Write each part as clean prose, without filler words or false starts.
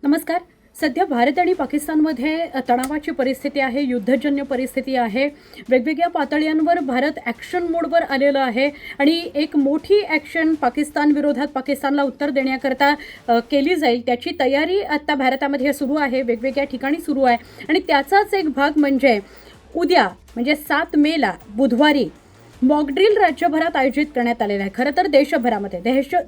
नमस्कार. सध्या भारत आणि पाकिस्तानमध्ये तणावाची परिस्थिती आहे, युद्धजन्य परिस्थिती आहे. वेगवेगळ्या पातळ्यांवर भारत ॲक्शन मोडवर आलेलं आहे आणि एक मोठी ॲक्शन पाकिस्तान विरोधात पाकिस्तानला उत्तर देण्याकरता केली जाईल त्याची तयारी आत्ता भारतामध्ये सुरू आहे, वेगवेगळ्या ठिकाणी सुरू आहे. आणि त्याचाच एक भाग म्हणजे उद्या म्हणजे 7 मेला बुधवारी मॉकड्रिल राज्यभरात आयोजित करण्यात आलेलं आहे. खरं तर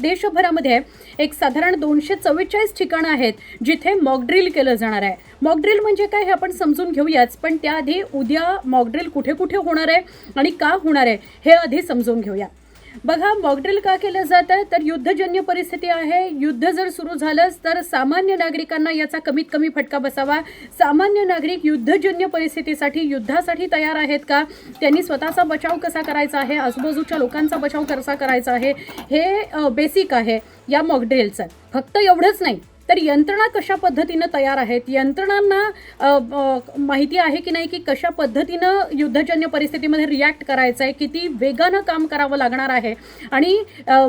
देशभरामध्ये एक साधारण 244 ठिकाणं आहेत जिथे मॉकड्रिल केलं जाणार आहे. मॉकड्रिल म्हणजे काय हे आपण समजून घेऊयाच, पण त्याआधी उद्या मॉकड्रिल कुठे कुठे होणार आहे आणि का होणार आहे हे आधी समजून घेऊया. बघा, मॉकड्रिल का केलं जातं तर युद्धजन्य परिस्थिती आहे. युद्ध जर सुरू झालंच तर सामान्य नागरिकांना याचा कमीत कमी फटका बसावा. सामान्य नागरिक युद्धजन्य परिस्थितीसाठी युद्धासाठी तयार आहेत का, त्यांनी स्वतःचा बचाव कसा करायचा आहे, आजूबाजूच्या लोकांचा बचाव कसा करायचा आहे, हे बेसिक आहे या मॉकड्रिलचं. फक्त एवढंच नाही तर यंत्रणा कशा पद्धतीनं तयार आहेत, यंत्रणांना माहिती आहे की नाही की कशा पद्धतीनं युद्धजन्य परिस्थितीमध्ये रिॲक्ट करायचं आहे, किती वेगानं काम करावं लागणार आहे आणि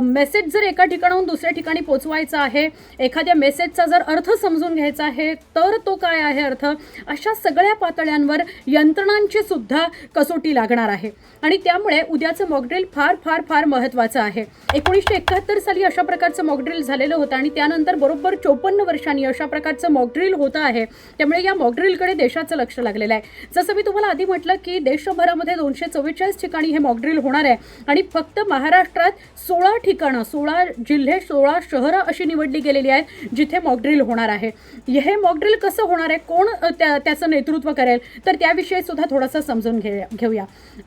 मेसेज जर एका ठिकाणाहून दुसऱ्या ठिकाणी पोचवायचा आहे, एखाद्या मेसेजचा जर अर्थ समजून घ्यायचा आहे तर तो काय आहे अर्थ, अशा सगळ्या पातळ्यांवर यंत्रणांची सुद्धा कसोटी लागणार आहे. आणि त्यामुळे उद्याचं मॉकड्रिल फार फार फार महत्त्वाचं आहे. 1971 साली अशा प्रकारचं मॉकड्रिल झालेलं होतं आणि त्यानंतर बरोबर 54 वर्षांनी अशा प्रकारचं मॉकड्रिल होतं आहे. त्यामुळे या मॉकड्रिलकडे देशाचं लक्ष लागलेलं आहे. जसं मी तुम्हाला आधी म्हटलं की देशभरामध्ये 244 ठिकाणी हे मॉकड्रिल होणार आहे आणि फक्त महाराष्ट्रात 16 ठिकाणं, 16 जिल्हे, 16 शहरं अशी निवडली गेलेली आहेत जिथे मॉकड्रिल होणार आहे. हे मॉकड्रिल कसं होणार आहे, कोण त्याचं नेतृत्व करेल, तर त्याविषयी सुद्धा थोडंसं समजून घेऊया.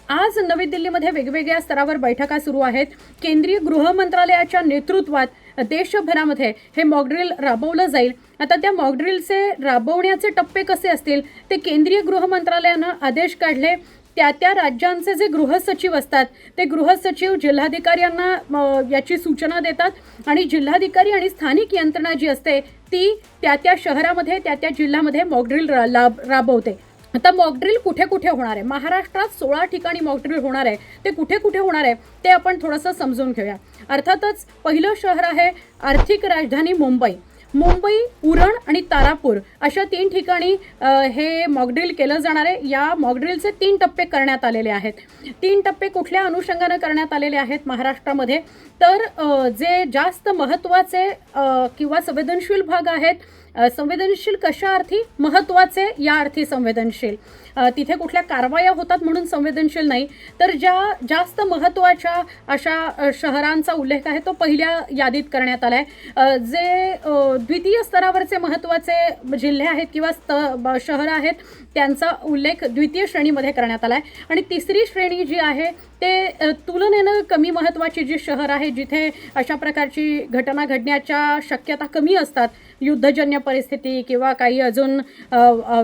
आज नवी दिल्लीमध्ये वेगवेगळ्या स्तरावर बैठका सुरू आहेत. केंद्रीय गृह मंत्रालयाच्या नेतृत्वात देशभरामध्ये हे मॉकड्रिल राबवलं जाईल. आता त्या मॉकड्रिलचे राबवण्याचे टप्पे कसे असतील ते केंद्रीय गृह मंत्रालयानं आदेश काढले. त्या राज्यांचे जे गृहसचिव असतात ते गृहसचिव जिल्हाधिकाऱ्यांना याची सूचना देतात आणि जिल्हाधिकारी आणि स्थानिक यंत्रणा जी असते ती त्या शहरामध्ये त्या जिल्ह्यामध्ये मॉकड्रिल राबवते. आता मॉकड्रिल कुठे कुठे होणार आहे, महाराष्ट्रात 16 ठिकाणी मॉकड्रिल होणार आहे. ते कुठे कुठे होणार आहे ते आपण थोडंसं समजून घेऊया. अर्थातच पहिलं शहर आहे आर्थिक राजधानी मुंबई. मुंबई, उरण आणि तारापूर अशा 3 ठिकाणी हे मॉकड्रिल केलं जाणार आहे. या मॉकड्रिलचे 3 टप्पे करण्यात आलेले आहेत. 3 टप्पे कुठल्या अनुषंगानं करण्यात आलेले आहेत महाराष्ट्रामध्ये, तर जे जास्त महत्त्वाचे किंवा संवेदनशील भाग आहेत, संवेदनशील कशा अर्थी, महत्त्वाचे या अर्थी संवेदनशील, तिथे कुठल्या कारवाया होतात म्हणून संवेदनशील नाही, तर ज्या जास्त महत्त्वाच्या अशा शहरांचा उल्लेख आहे तो पहिल्या यादीत करण्यात आला आहे. जे द्वितीय स्तरावरचे महत्त्वाचे जिल्हे आहेत किंवा शहरं आहेत त्यांचा उल्लेख द्वितीय श्रेणीमध्ये करण्यात आला आहे. आणि तिसरी श्रेणी जी आहे ते तुलनेनं कमी महत्त्वाची जी शहर आहे जिथे अशा प्रकारची घटना घडण्याच्या शक्यता कमी असतात, युद्धजन्य परिस्थिती किंवा काही अजून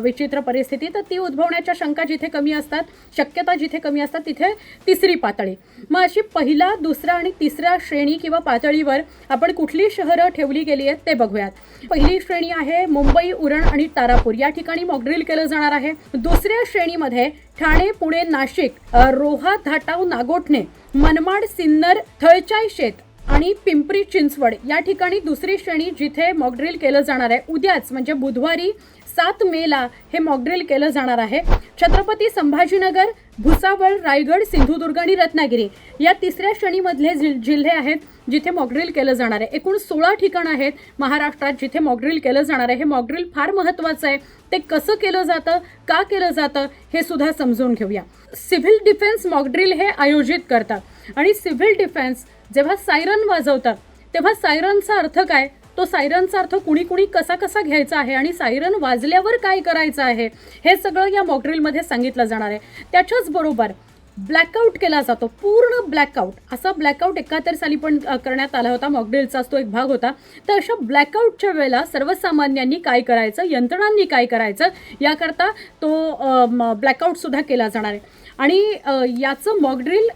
विचित्र परिस्थिती, तर ती उद्भवण्याच्या शंका जिथे कमी असतात, शक्यता जिथे कमी असतात तिथे तिसरी पातळी. मग अशी पहिला, दुसरा आणि तिसऱ्या श्रेणी किंवा पातळीवर आपण कुठली शहरं ठेवली गेली आहेत ते बघूयात. पहिली श्रेणी आहे मुंबई, उरण आणि तारापूर. या ठिकाणी मॉकड्रिल केलं जाणार आहे. दुसऱ्या श्रेणीमध्ये ठाणे, पुणे, नाशिक, रोहा, धाटाव, नागोठणे, मनमाड, सिन्नर, थळचाई शेत आणि पिंपरी चिंचवड या ठिकाणी दुसरी श्रेणी जिथे मॉकड्रिल केलं जाणार आहे. उद्याच म्हणजे बुधवारी 7 मेला हे मॉकड्रिल केलं जाणार आहे. छत्रपती संभाजीनगर, भुसावळ, रायगड, सिंधुदुर्ग आणि रत्नागिरी या तिसऱ्या श्रेणीमधले जिल्हे आहेत जिथे मॉकड्रिल केलं जाणार आहे. एकूण 16 ठिकाणं आहेत महाराष्ट्रात जिथे मॉकड्रिल केलं जाणार आहे. हे मॉकड्रिल फार महत्त्वाचं आहे. ते कसं केलं जातं, का केलं जातं हे सुद्धा समजून घेऊया. सिव्हिल डिफेन्स मॉकड्रिल हे आयोजित करतात आणि सिव्हिल डिफेन्स जेव्हा सायरन वाजवतात तेव्हा सायरनचा अर्थ काय, तो सायरनचा अर्थ कुणी कुणी कसा कसा घ्यायचा आहे आणि सायरन वाजल्यावर काय करायचं आहे हे सगळं या मॉकड्रिलमध्ये सांगितलं जाणार आहे. त्याच्याच बरोबर ब्लॅकआउट केला जातो, पूर्ण ब्लॅकआउट. असा ब्लॅकआउट 71 साली पण करण्यात आला होता, मॉकड्रिलचाच तो एक भाग होता. तर अशा ब्लॅकआउटच्या वेळेला सर्वसामान्यांनी काय करायचं, यंत्रणांनी काय करायचं याकरता तो ब्लॅकआउटसुद्धा केला जाणार आहे. आणि याचं मॉकड्रिल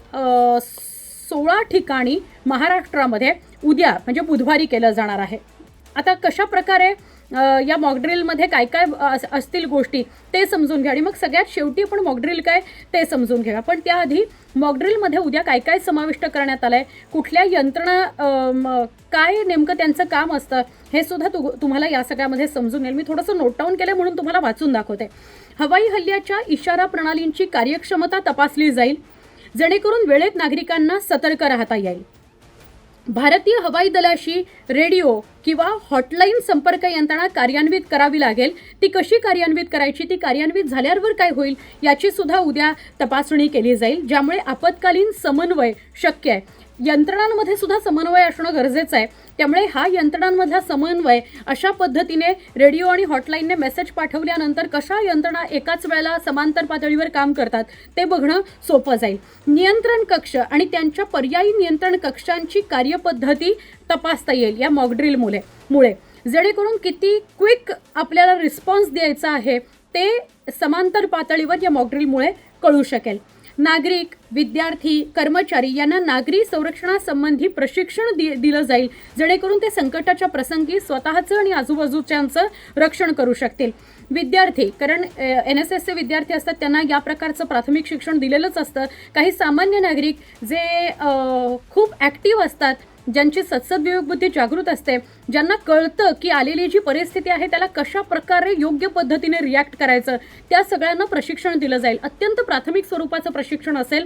16 ठिकाणी महाराष्ट्रामध्ये उद्या म्हणजे बुधवारी केलं जाणार आहे. आता कशा प्रकारे या मॉकड्रिलमध्ये काय काय असतील गोष्टी ते समजून घ्या आणि मग सगळ्यात शेवटी आपण मॉकड्रिल काय ते समजून घ्या. पण त्याआधी मॉकड्रिलमध्ये उद्या काय काय समाविष्ट करण्यात आलं आहे, कुठल्या यंत्रणा, काय नेमकं त्यांचं काम असतं हे सुद्धा तुम्हाला या सगळ्यामध्ये समजून येईल. मी थोडंसं नोट डाऊन केलं म्हणून तुम्हाला वाचून दाखवते. हवाई हल्ल्याच्या इशारा प्रणालींची कार्यक्षमता तपासली जाईल जेणेकरून वेळेत नागरिकांना सतर्क राहता येईल. भारतीय हवाई दलाशी रेडिओ किंवा हॉटलाईन संपर्क यंत्रणा कार्यान्वित करावी लागेल. ती कशी कार्यान्वित करायची, ती कार्यान्वित झाल्यावर काय होईल याची सुद्धा उद्या तपासणी केली जाईल, ज्यामुळे आपत्कालीन समन्वय शक्य आहे. यंत्रणांमध्ये सुद्धा समन्वय असणं गरजेचं आहे. त्यामुळे हा यंत्रणांमधला समन्वय अशा पद्धतीने रेडिओ आणि हॉटलाईनने मेसेज पाठवल्यानंतर कशा यंत्रणा एकाच वेळेला समांतर पातळीवर काम करतात ते बघणं सोपं जाईल. नियंत्रण कक्ष आणि त्यांच्या पर्यायी नियंत्रण कक्षांची कार्यपद्धती तपासता येईल या मॉकड्रिलमुळे, जेणेकरून किती क्विक आपल्याला रिस्पॉन्स द्यायचा आहे ते समांतर पातळीवर या मॉकड्रिलमुळे कळू शकेल. नागरिक, विद्यार्थी, कर्मचारी यांना नागरी संरक्षणासंबंधी प्रशिक्षण दिलं जाईल, जेणेकरून ते संकटाच्या प्रसंगी स्वतःचं आणि आजूबाजूच्यांचं रक्षण करू शकतील. विद्यार्थी, कारण NSSचे विद्यार्थी असतात त्यांना या प्रकारचं प्राथमिक शिक्षण दिलेलंच असतं. काही सामान्य नागरिक जे खूप ॲक्टिव्ह असतात, ज्यांची सद्सद्विवेकबुद्धी जागृत असते, ज्यांना कळतं की आलेली जी परिस्थिती आहे त्याला कशा प्रकारे योग्य पद्धतीने रिॲक्ट करायचं, त्या सगळ्यांना प्रशिक्षण दिलं जाईल. अत्यंत प्राथमिक स्वरूपाचं प्रशिक्षण असेल.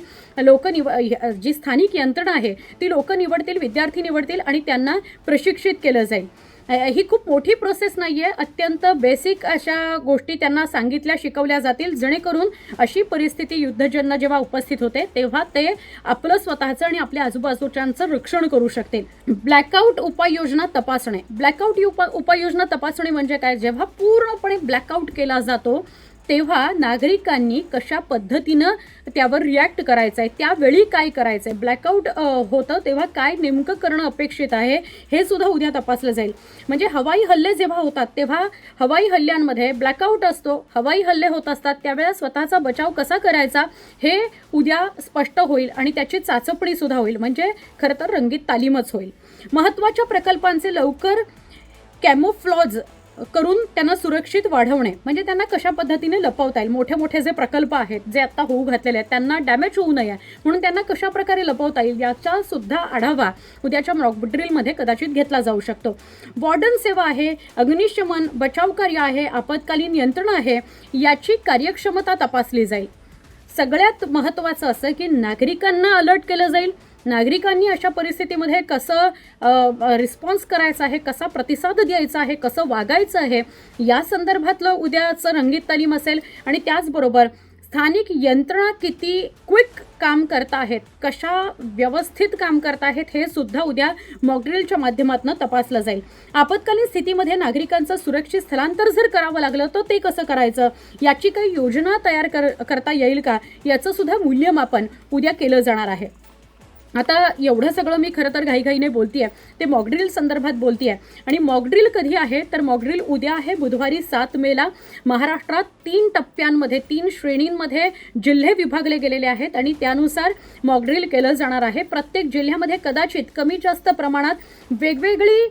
जी स्थानिक यंत्रणा आहे ती लोक निवडतील, विद्यार्थी निवडतील आणि त्यांना प्रशिक्षित केलं जाईल. ही खूप मोठी प्रोसेस नाही आहे. अत्यंत बेसिक अशा गोष्टी त्यांना सांगितल्या, शिकवल्या जातील, जेणेकरून अशी परिस्थिती युद्धजन्य जेव्हा उपस्थित होते तेव्हा ते आपलं स्वतःचं आणि आपल्या आजूबाजूच्यांचं रक्षण करू शकतील. ब्लॅकआउट उपाययोजना तपासणे. ब्लॅकआउट उपाययोजना तपासणे म्हणजे काय? जेव्हा पूर्णपणे ब्लॅकआउट केला जातो तेव्हा नागरिकांनी कशा पद्धतीनं त्यावर रिॲक्ट करायचं आहे, त्यावेळी काय करायचं आहे, ब्लॅकआउट होतं तेव्हा काय नेमकं करणं अपेक्षित आहे हे सुद्धा उद्या तपासलं जाईल. म्हणजे हवाई हल्ले जेव्हा होतात तेव्हा हवाई हल्ल्यांमध्ये ब्लॅकआउट असतो, हवाई हल्ले होत असतात, त्यावेळेला स्वतःचा बचाव कसा करायचा हे उद्या स्पष्ट होईल आणि त्याची चाचपणी सुद्धा होईल. म्हणजे खरं तर रंगीत तालीमच होईल. महत्त्वाच्या प्रकल्पांचे लवकर कॅमोफ्लॉज करून त्यांना सुरक्षित वाढवणे, म्हणजे त्यांना कशा पद्धतीने लपवता येईल. मोठे मोठे जे प्रकल्प आहेत जे आता होऊ घातलेले आहेत त्यांना डॅमेज होऊ नये म्हणून त्यांना कशा प्रकारे लपवता येईल याचा सुद्धा आढावा उद्याच्या मॉकड्रिलमध्ये कदाचित घेतला जाऊ शकतो. वॉर्डन सेवा आहे, अग्निशमन, बचाव कार्य आहे, आपत्कालीन यंत्रणा आहे, याची कार्यक्षमता तपासली जाईल. सगळ्यात महत्त्वाचं असं की नागरिकांना अलर्ट केलं जाईल. नागरिकांनी अशा परिस्थितीमध्ये कसं रिस्पॉन्स करायचा आहे, कसा प्रतिसाद द्यायचा आहे, कसं वागायचं आहे या संदर्भातलं उद्याचं रंगीत तालीम असेल. आणि त्याचबरोबर स्थानिक यंत्रणा किती क्विक काम करत आहेत, कशा व्यवस्थित काम करत आहेत हे सुद्धा उद्या मॉकड्रिलच्या माध्यमातून तपासलं जाईल. आपत्कालीन स्थितीमध्ये नागरिकांचं सुरक्षित स्थलांतर जर करावं लागलं तर ते कसं करायचं, याची काही योजना तयार करता येईल का, याचं सुद्धा मूल्यमापन उद्या केलं जाणार आहे. आता एवढं सगळं मी खरं तर घाईघाईने बोलते आहे ते मॉकड्रिल संदर्भात बोलते आहे. आणि मॉकड्रिल कधी आहे तर मॉकड्रिल उद्या आहे बुधवारी 7 मेला. महाराष्ट्रात 3 टप्प्यांमध्ये 3 श्रेणींमध्ये जिल्हे विभागले गेलेले आहेत आणि त्यानुसार मॉकड्रिल केलं जाणार आहे. प्रत्येक जिल्ह्यामध्ये कदाचित कमी जास्त प्रमाणात वेगवेगळी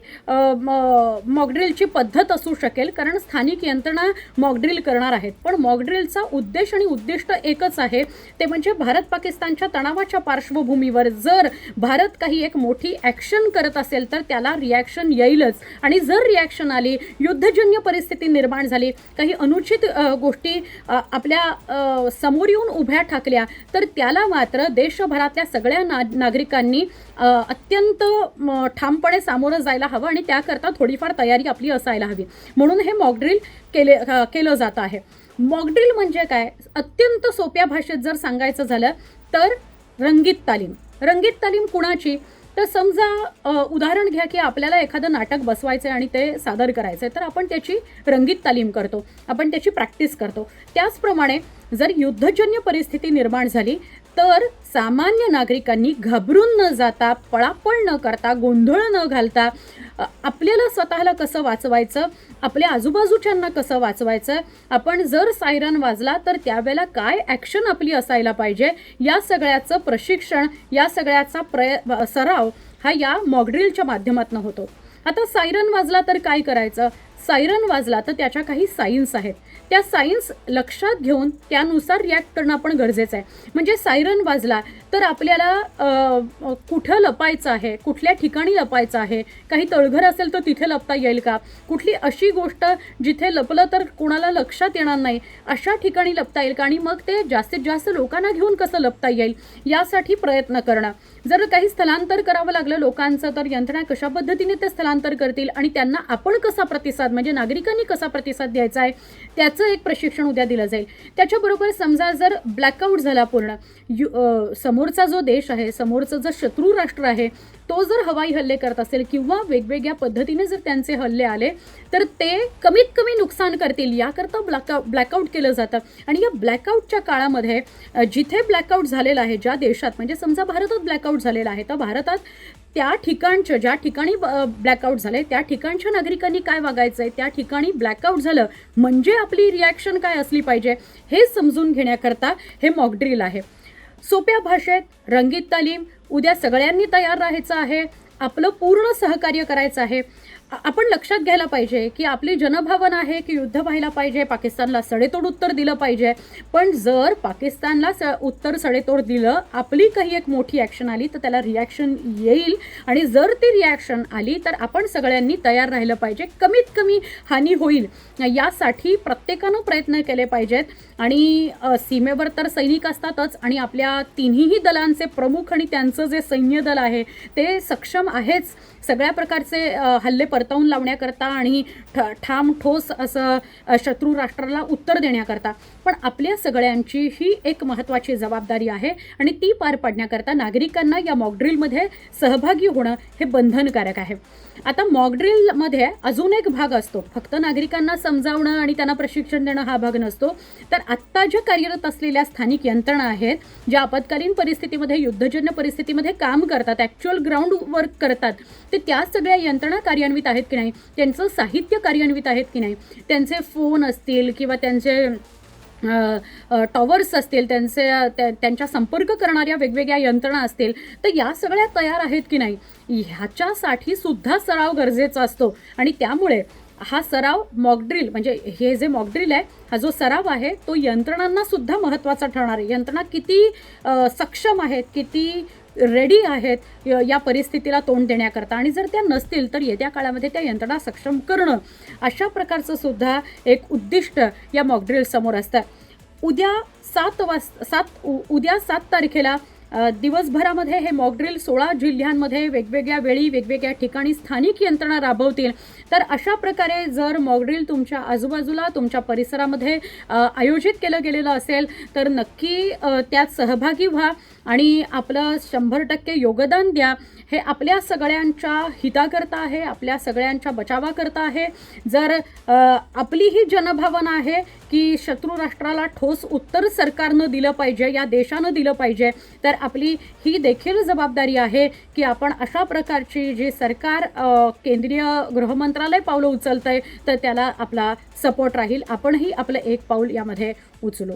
मॉकड्रिलची पद्धत असू शकेल, कारण स्थानिक यंत्रणा मॉकड्रिल करणार आहेत. पण मॉकड्रिलचा उद्देश आणि उद्दिष्ट एकच आहे, ते म्हणजे भारत पाकिस्तानच्या तणावाच्या पार्श्वभूमीवर जर भारत काही एक मोठी ॲक्शन करत असेल तर त्याला रिॲक्शन येईलच. आणि जर रिॲक्शन आली, युद्धजन्य परिस्थिती निर्माण झाली, काही अनुचित गोष्टी आपल्या समोर येऊन उभ्या ठाकल्या तर त्याला मात्र देशभरातल्या सगळ्या नागरिकांनी अत्यंत ठामपणे सामोरं जायला हवं आणि त्याकरता थोडीफार तयारी आपली असायला हवी. म्हणून हे मॉकड्रिल केलं जात आहे. मॉकड्रिल म्हणजे काय? अत्यंत सोप्या भाषेत जर सांगायचं झालं तर रंगीत तालीम. रंगीत तालीम कुणाची? तर समजा उदाहरण घ्या की आपल्याला एखादं नाटक बसवायचं आहे आणि ते सादर करायचं आहे, तर आपण त्याची रंगीत तालीम करतो, आपण त्याची प्रॅक्टिस करतो. त्याचप्रमाणे जर युद्धजन्य परिस्थिती निर्माण झाली तर सामान्य नागरिकांनी घाबरून न जाता, पळापळ न करता, गोंधळ न घालता आपल्याला स्वतःला कसं वाचवायचं, आपल्या आजूबाजूच्यांना कसं वाचवायचं, आपण जर सायरन वाजला तर त्यावेळेला काय ॲक्शन आपली असायला पाहिजे, या सगळ्याचं प्रशिक्षण, या सगळ्याचा सराव हा या मॉकड्रिलच्या माध्यमातून होतो. आता सायरन वाजला तर काय करायचं? सायरन वाजला तर त्याच्या काही सायन्स आहेत, त्या सायन्स लक्षात घेऊन त्यानुसार रिॲक्ट करणं आपण गरजेचं आहे. म्हणजे सायरन वाजला तर आपल्याला कुठं लपायचं आहे, कुठल्या ठिकाणी लपायचं आहे, काही तळघर असेल तर तिथे लपता येईल का, कुठली अशी गोष्ट जिथे लपलं तर कोणाला लक्षात येणार नाही अशा ठिकाणी लपता येईल का, आणि मग ते जास्तीत जास्त लोकांना घेऊन कसं लपता येईल यासाठी प्रयत्न करणं. जर काही स्थलांतर करावं लागलं लोकांचं तर यंत्रणा कशा पद्धतीने ते स्थलांतर करतील आणि त्यांना आपण कसा प्रतिसाद, म्हणजे नागरिकांनी कसा प्रतिसाद द्यायचा आहे त्याचं एक प्रशिक्षण उद्या दिलं जाईल. त्याच्याबरोबर समजा जर ब्लॅकआउट झाला पूर्ण, समोरचा जो देश आहे, समोरचं जर शत्रू राष्ट्र आहे तो जर हवाई हल्ले करत असेल किंवा वेगवेगळ्या पद्धतीने जर त्यांचे हल्ले आले तर ते कमीत कमी नुकसान करतील याकरता ब्लॅकआउट केलं जातं. आणि या ब्लॅकआउटच्या काळामध्ये जिथे ब्लॅकआउट झालेला आहे ज्या देशात, म्हणजे समजा भारतात ब्लॅकआउट झालेला आहे तर भारतात त्या ठिकाणच्या, ज्या ठिकाणी ब्लॅकआउट झाले त्या ठिकाणच्या नागरिकांनी काय वागायचं आहे, त्या ठिकाणी ब्लॅकआउट झालं म्हणजे आपली रिॲक्शन काय असली पाहिजे हे समजून घेण्याकरता हे मॉकड्रिल आहे. सोप्या भाषेत रंगीत तालीम. उद्या सगळ्यांनी तयार राहायचं आहे, आपलं पूर्ण सहकार्य करायचं आहे. आपण लक्षात घ्यायला पाहिजे की आपली जनभावना आहे की युद्ध व्हायला पाहिजे, पाकिस्तानला सडेतोड उत्तर दिलं पाहिजे. पण जर पाकिस्तानला उत्तर सडेतोड दिलं, आपली काही एक मोठी ॲक्शन आली तर त्याला रिॲक्शन येईल. आणि जर ती रिॲक्शन आली तर आपण सगळ्यांनी तयार राहिलं पाहिजे. कमीत कमी हानी होईल यासाठी प्रत्येकानं प्रयत्न केले पाहिजेत. आणि सीमेवर तर सैनिक असतातच आणि आपल्या तिन्ही दलांचे प्रमुख आणि त्यांचं जे सैन्य दल आहे ते सक्षम आहेच सगळ्या प्रकारचे हल्ले परतवून लावण्याकरता आणि ठाम ठोस असं शत्रू राष्ट्राला उत्तर देण्याकरता. पण आपल्या सगळ्यांची ही एक महत्त्वाची जबाबदारी आहे आणि ती पार पाडण्याकरता नागरिकांना या मॉकड्रिलमध्ये सहभागी होणं हे बंधनकारक आहे. आता मॉकड्रिलमध्ये अजून एक भाग असतो, फक्त नागरिकांना समजावणं आणि त्यांना प्रशिक्षण देणं हा भाग नसतो. तर आत्ता ज्या कार्यरत असलेल्या स्थानिक यंत्रणा आहेत, ज्या आपत्कालीन परिस्थितीमध्ये, युद्धजन्य परिस्थितीमध्ये काम करतात, ॲक्च्युअल ग्राउंड वर्क करतात, ते त्या सगळ्या यंत्रणा कार्यान्वित आहेत की नाही, त्यांचं साहित्य कार्यान्वित आहेत की नाही, त्यांचे फोन असतील किंवा त्यांचे टॉवर्स असतील, त्यांच्या संपर्क करणाऱ्या वेगवेगळ्या यंत्रणा असतील, तर या सगळ्या तयार आहेत की नाही ह्याच्यासाठी सुद्धा सराव गरजेचा असतो. आणि त्यामुळे हा सराव मॉकड्रिल, म्हणजे हे जे मॉकड्रिल आहे हा जो सराव आहे तो यंत्रणांना सुद्धा महत्त्वाचा ठरणार आहे. यंत्रणा किती सक्षम आहेत, किती रेडी आहेत या परिस्थितीला तोंड देण्याकरता, आणि जर त्या नसतील तर येत्या काळामध्ये त्या यंत्रणा सक्षम करणं अशा प्रकारचं सुद्धा एक उद्दिष्ट या मॉकड्रिल समोर असतं. उद्या 7 तारखेला दिवसभरामध्ये हे मॉकड्रिल 16 जिल्ह्यांमध्ये वेगवेगळ्या वेळी वेगवेगळ्या ठिकाणी स्थानिक यंत्रणा राबवतील. तर अशा प्रकारे जर मॉकड्रिल तुमच्या आजूबाजूला तुमच्या परिसरामध्ये आयोजित केलं गेलेलं असेल तर नक्की त्यात सहभागी व्हा आणि आपलं 100% योगदान द्या. हे आपल्या सगळ्यांच्या हिताकरता आहे, आपल्या सगळ्यांच्या बचावाकरता आहे. जर आपली ही जनभावना आहे की शत्रू राष्ट्राला ठोस उत्तर सरकारनं दिलं पाहिजे, या देशानं दिलं पाहिजे, तर आपली ही देखील जबाबदारी आहे की आपण अशा प्रकारची जी सरकार केंद्रीय गृहमंत्रालय पावलं उचलतंय तर त्याला आपला सपोर्ट राहील. आपणही आपलं एक पाऊल यामध्ये उचलू.